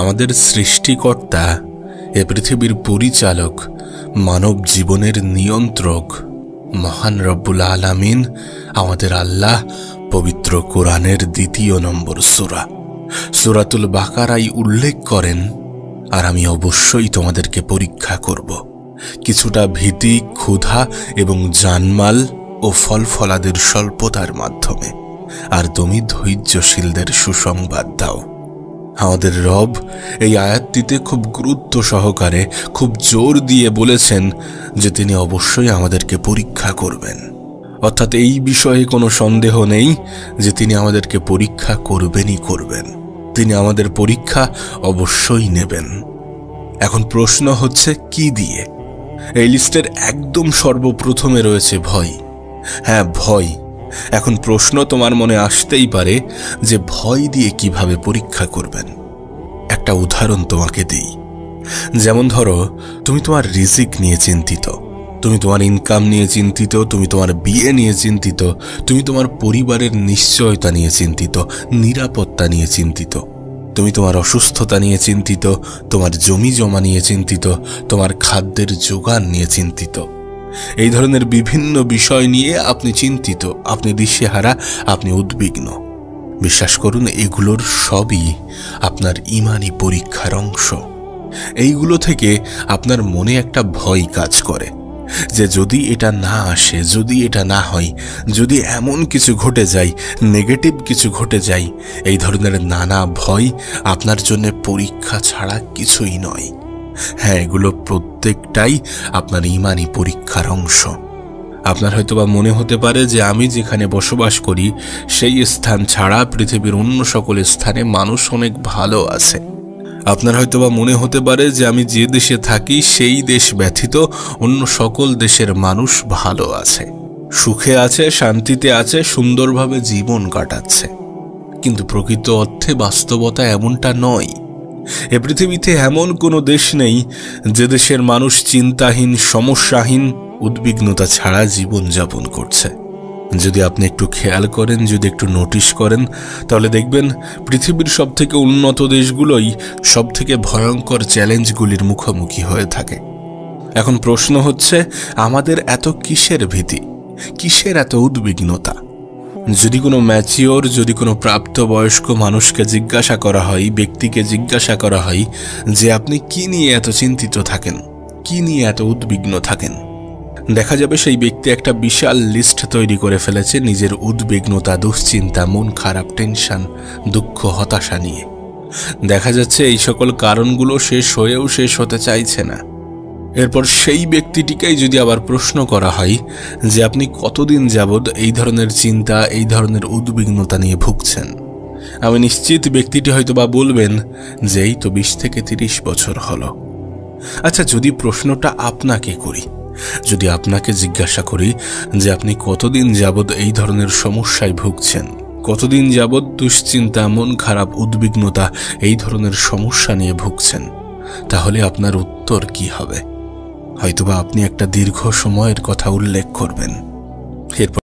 আমাদের সৃষ্টিকর্তা, এ পৃথিবীর পরিচালক, মানব জীবনের নিয়ন্ত্রক মহান রব্বুল আলামিন আমাদের আল্লাহ পবিত্র কোরআনের ২য় নম্বর সূরা সূরাতুল বাকারায় উল্লেখ করেন, আর আমি অবশ্যই তোমাদেরকে পরীক্ষা করব কিছুটা ভীতি, ক্ষুধা এবং জানমাল ও ফলফলাদের স্বল্পতার মাধ্যমে, আর তুমি ধৈর্যশীলদের সুসংবাদ দাও। আমাদের রব এই আয়াতটিতে খুব গুরুত্ব সহকারে, খুব জোর দিয়ে বলেছেন যে তিনি অবশ্যই আমাদেরকে পরীক্ষা করবেন। অর্থাৎ এই বিষয়ে কোনো সন্দেহ নেই যে তিনি আমাদেরকে পরীক্ষা করবেনই করবেন। তিনি আমাদের পরীক্ষা অবশ্যই নেবেন। এখন প্রশ্ন হচ্ছে কি দিয়ে? এই লিস্টের একদম সর্বপ্রথমে রয়েছে ভয়। হ্যাঁ, ভয়। এখন প্রশ্ন তোমার মনে আসতেই পারে যে ভয় দিয়ে কিভাবে পরীক্ষা করবেন। একটা উদাহরণ তোমাকে দিই। যেমন ধরো, তুমি তোমার রিজিক নিয়ে চিন্তিত, তুমি তোমার ইনকাম নিয়ে চিন্তিত, তুমি তোমার বিয়ে নিয়ে চিন্তিত, তুমি তোমার পরিবারের নিশ্চয়তা নিয়ে চিন্তিত, নিরাপত্তা নিয়ে চিন্তিত, তুমি তোমার অসুস্থতা নিয়ে চিন্তিত, তোমার জমি জমা নিয়ে চিন্তিত, তোমার খাদ্যের যোগান নিয়ে চিন্তিত। এই ধরনের বিভিন্ন বিষয় নিয়ে আপনি চিন্তিত, আপনি দিশেহারা, আপনি উদ্বিগ্ন। বিশ্বাস করুন, এগুলোর সবই আপনার ঈমানি পরীক্ষার অংশ। এইগুলো থেকে আপনার মনে একটা ভয় কাজ করে যে যদি এটা না আসে, যদি এটা না হয়, যদি এমন কিছু ঘটে যায়, নেগেটিভ কিছু ঘটে যায়, এই ধরনের নানা ভয় আপনার জন্য পরীক্ষা ছাড়া কিছুই নয়। হ্যাঁ, এগুলো প্রত্যেকটাই আপনার ঈমানি পরীক্ষার অংশ। আপনার হয়তোবা মনে হতে পারে যে আমি যেখানে বসবাস করি সেই স্থান ছাড়া পৃথিবীর অন্য সকল স্থানে মানুষ অনেক ভালো আছে। আপনার হয়তোবা মনে হতে পারে যে আমি যে দেশে থাকি সেই দেশ ব্যতীত অন্য সকল দেশের মানুষ ভালো আছে, সুখে আছে, শান্তিতে আছে, সুন্দরভাবে জীবন কাটাচ্ছে। কিন্তু প্রকৃত অর্থে বাস্তবতা এমনটা নয়। এ পৃথিবীতে এমন কোনো দেশ নেই যে দেশের মানুষ চিন্তাহীন, সমস্যাহীন, উদ্বিগ্নতা ছাড়া জীবনযাপন করছে। যদি আপনি একটু খেয়াল করেন, যদি একটু নোটিশ করেন, তাহলে দেখবেন পৃথিবীর সবথেকে উন্নত দেশগুলোই সবথেকে ভয়ঙ্কর চ্যালেঞ্জগুলির মুখোমুখি হয়ে থাকে। এখন প্রশ্ন হচ্ছে, আমাদের এত কিসের ভীতি, কিসের এত উদ্বিগ্নতা? যদি কোনো ম্যাচিওর, যদি কোনো প্রাপ্তবয়স্ক মানুষকে জিজ্ঞাসা করা হয়, ব্যক্তিকে জিজ্ঞাসা করা হয় যে আপনি কি নিয়ে এত চিন্তিত থাকেন, কি নিয়ে এত উদ্বিগ্ন থাকেন, দেখা যাবে সেই ব্যক্তি একটা বিশাল লিস্ট তৈরি করে ফেলেছে নিজের উদ্বিগ্নতা, দুশ্চিন্তা, মন খারাপ, টেনশন, দুঃখ, হতাশা নিয়ে। দেখা যাচ্ছে এই সকল কারণগুলো শেষ হয়েও শেষ হতে চাইছে না। এরপর সেই ব্যক্তিটিকেই যদি আবার প্রশ্ন করা হয় যে আপনি কতদিন যাবৎ এই ধরনের চিন্তা, এই ধরনের উদ্বিগ্নতা নিয়ে ভুগছেন, আমি নিশ্চিত ব্যক্তিটি হয়তোবা বলবেন যে এই তো 20 থেকে 30 বছর হলো। আচ্ছা, যদি প্রশ্নটা আপনাকে করি, যদি আপনাকে জিজ্ঞাসা করি যে আপনি কতদিন যাবৎ এই ধরনের সমস্যায় ভুগছেন, কতদিন যাবৎ দুশ্চিন্তা, মন খারাপ, উদ্বিগ্নতা, এই ধরনের সমস্যা নিয়ে ভুগছেন, তাহলে আপনার উত্তর কি হবে? হয়তোবা আপনি একটা দীর্ঘ সময়ের কথা উল্লেখ করবেন। এরপর